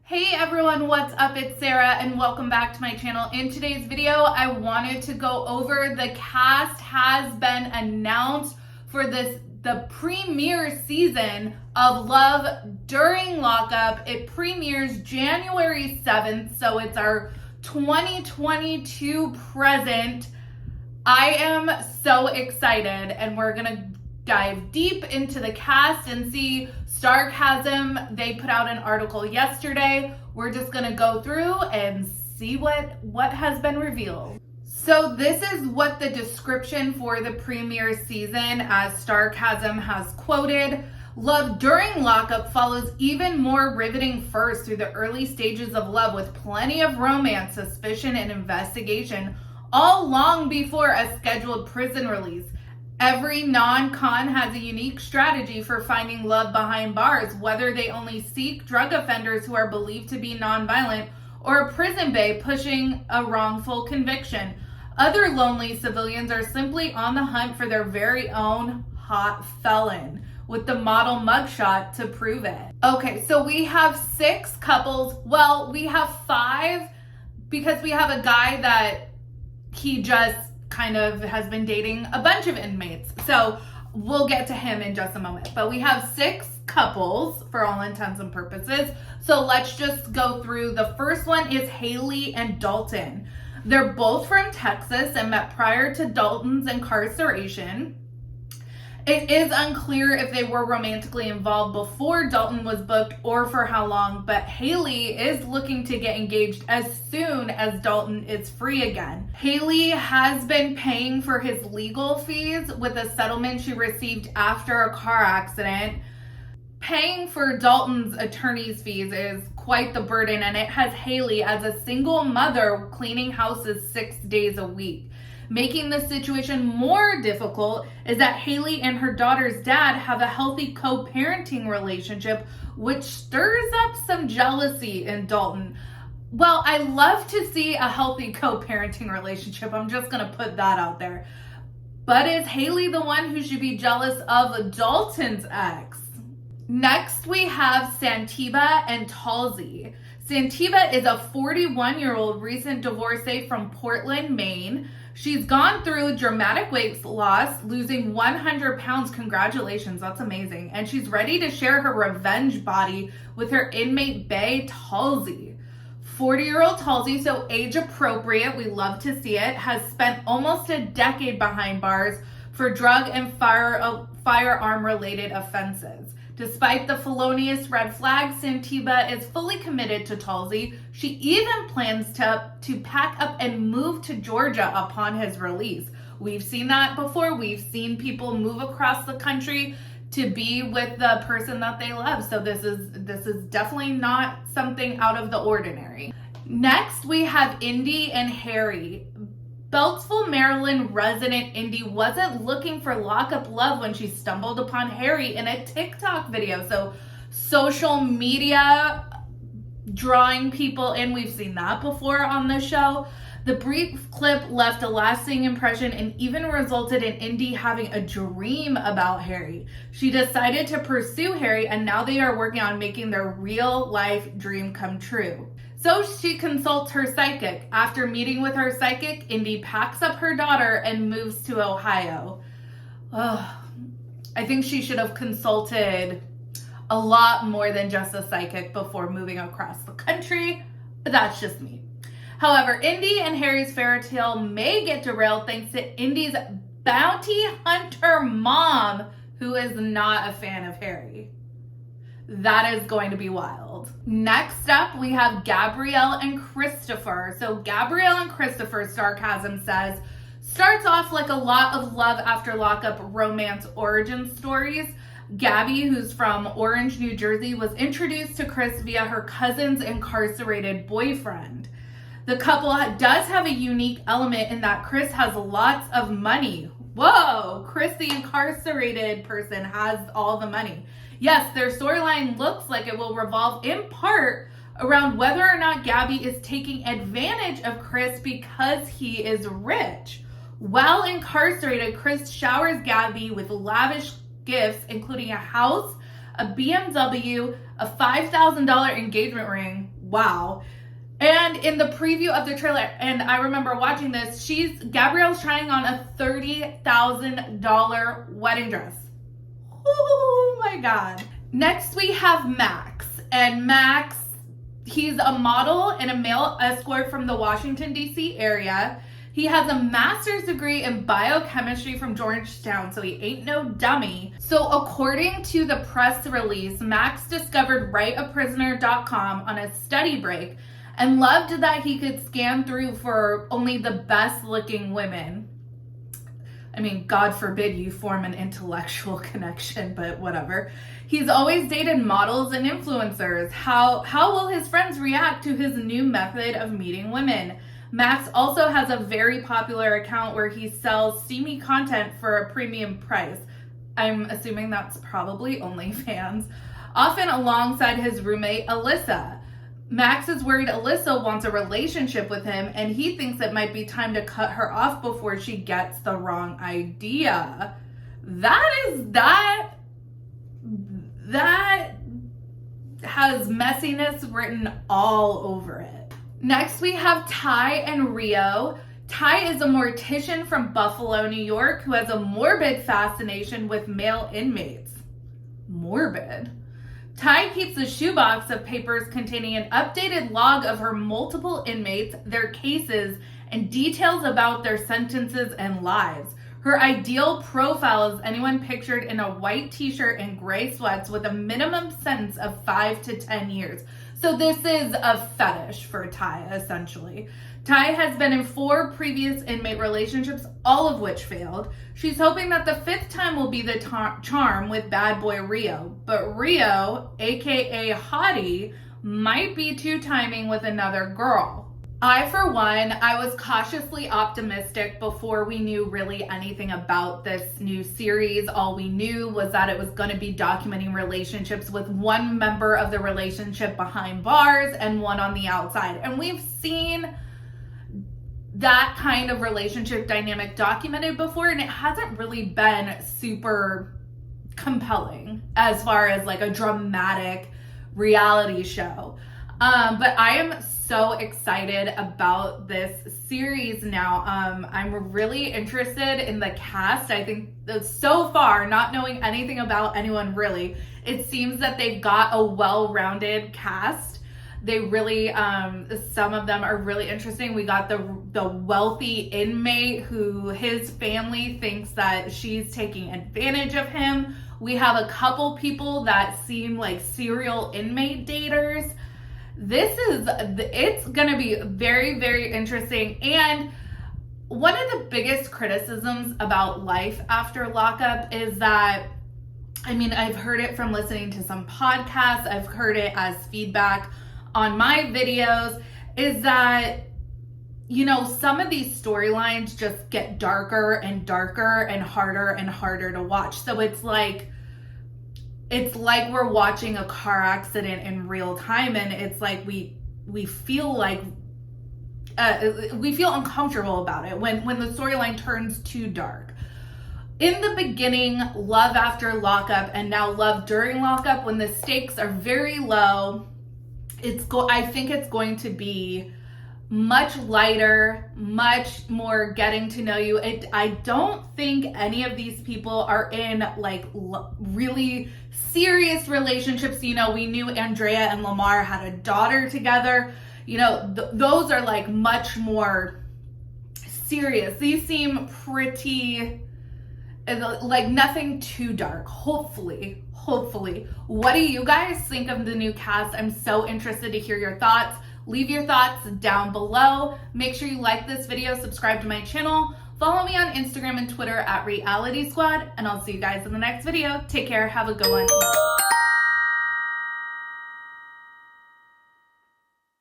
Hey everyone, what's up? It's Sarah and welcome back to my channel. In today's video, I wanted to go over the cast has been announced for the premiere season of Love During Lockup. It premieres January 7th, so it's our 2022 present. I am so excited and we're gonna dive deep into the cast and see Starcasm. They put out an article yesterday. We're just gonna go through and see what has been revealed. So this is what the description for the premiere season, as Starcasm has quoted. Love During Lockup follows even more riveting first through the early stages of love with plenty of romance, suspicion, and investigation, all long before a scheduled prison release. Every non-con has a unique strategy for finding love behind bars, whether they only seek drug offenders who are believed to be nonviolent or a prison bae pushing a wrongful conviction. Other lonely civilians are simply on the hunt for their very own hot felon, with the model mugshot to prove it. Okay, so we have 6 couples. Well, we have 5 because we have a guy that he just kind of has been dating a bunch of inmates. So we'll get to him in just a moment. But we have 6 couples for all intents and purposes. So let's just go through. The first one is Haley and Dalton. They're both from Texas and met prior to Dalton's incarceration. It is unclear if they were romantically involved before Dalton was booked or for how long, but Haley is looking to get engaged as soon as Dalton is free again. Haley has been paying for his legal fees with a settlement she received after a car accident. Paying for Dalton's attorney's fees is quite the burden, and it has Haley as a single mother cleaning houses 6 days a week. Making the situation more difficult is that Haley and her daughter's dad have a healthy co-parenting relationship, which stirs up some jealousy in Dalton. Well, I love to see a healthy co-parenting relationship. I'm just going to put that out there. But is Haley the one who should be jealous of Dalton's ex? Next, we have Santiba and Talzi. Santiba is a 41-year-old recent divorcee from Portland, Maine. She's gone through dramatic weight loss, losing 100 pounds. Congratulations, that's amazing. And she's ready to share her revenge body with her inmate bae, Talzi. 40-year-old Talzi, so age appropriate, we love to see it, has spent almost a decade behind bars for drug and firearm related offenses. Despite the felonious red flags, Santiba is fully committed to Talzi. She even plans to pack up and move to Georgia upon his release. We've seen that before. We've seen people move across the country to be with the person that they love. So this is definitely not something out of the ordinary. Next, we have Indy and Harry. Beltsville, Maryland resident Indy wasn't looking for lockup love when she stumbled upon Harry in a TikTok video. So social media drawing people in, we've seen that before on the show. The brief clip left a lasting impression and even resulted in Indy having a dream about Harry. She decided to pursue Harry, and now they are working on making their real life dream come true. So she consults her psychic. After meeting with her psychic, Indy packs up her daughter and moves to Ohio. Oh, I think she should have consulted a lot more than just a psychic before moving across the country, but that's just me. However, Indy and Harry's fairy tale may get derailed thanks to Indy's bounty hunter mom, who is not a fan of Harry. That is going to be wild. Next up, we have Gabrielle and Christopher. So Gabrielle and Christopher, Starcasm says, starts off like a lot of Love After Lockup romance origin stories. Gabby, who's from Orange, New Jersey, was introduced to Chris via her cousin's incarcerated boyfriend. The couple does have a unique element in that Chris has lots of money. Whoa, Chris, the incarcerated person, has all the money. Yes, their storyline looks like it will revolve in part around whether or not Gabby is taking advantage of Chris because he is rich. While incarcerated, Chris showers Gabby with lavish gifts, including a house, a BMW, a $5,000 engagement ring. wow. And in the preview of the trailer, and I remember watching this, Gabrielle's trying on a $30,000 wedding dress. Oh my God. Next we have Max. And Max, he's a model and a male escort from the Washington, D.C. area. He has a master's degree in biochemistry from Georgetown, so he ain't no dummy. So according to the press release, Max discovered WriteAPrisoner.com on a study break and loved that he could scan through for only the best looking women. I mean, God forbid you form an intellectual connection, but whatever. He's always dated models and influencers. How will his friends react to his new method of meeting women? Max also has a very popular account where he sells steamy content for a premium price. I'm assuming that's probably OnlyFans. Often alongside his roommate, Alyssa. Max is worried Alyssa wants a relationship with him, and he thinks it might be time to cut her off before she gets the wrong idea. That has messiness written all over it. Next, we have Ty and Rio. Ty is a mortician from Buffalo, New York, who has a morbid fascination with male inmates. Morbid. Ty keeps a shoebox of papers containing an updated log of her multiple inmates, their cases, and details about their sentences and lives. Her ideal profile is anyone pictured in a white t-shirt and gray sweats with a minimum sentence of 5 to 10 years. So this is a fetish for Ty, essentially. Ty has been in 4 previous inmate relationships, all of which failed. She's hoping that the 5th time will be the charm with bad boy Rio. But Rio, aka Hottie, might be two-timing with another girl. I, for one, I was cautiously optimistic before we knew really anything about this new series. All we knew was that it was going to be documenting relationships with one member of the relationship behind bars and one on the outside. And we've seen that kind of relationship dynamic documented before, and it hasn't really been super compelling as far as like a dramatic reality show. But I am so excited about this series now. I'm really interested in the cast. I think that so far, not knowing anything about anyone really, it seems that they've got a well-rounded cast. They really, some of them are really interesting. We got the wealthy inmate who his family thinks that she's taking advantage of him. We have a couple people that seem like serial inmate daters. It's gonna be very, very interesting. And one of the biggest criticisms about Life After Lockup is that, I mean, I've heard it from listening to some podcasts, I've heard it as feedback on my videos, is that, you know, some of these storylines just get darker and darker and harder to watch. So it's like we're watching a car accident in real time, and it's like we feel like we feel uncomfortable about it when the storyline turns too dark. In the beginning, Love After Lockup, and now Love During Lockup, when the stakes are very low, I think it's going to be much lighter, much more getting to know you. I don't think any of these people are in like really serious relationships. You know, we knew Andrea and Lamar had a daughter together. You know, those are like much more serious. These seem pretty, like nothing too dark, hopefully. What do you guys think of the new cast? I'm so interested to hear your thoughts. Leave your thoughts down below. Make sure you like this video, subscribe to my channel, follow me on Instagram and Twitter at Reality Squad, and I'll see you guys in the next video. Take care, have a good one.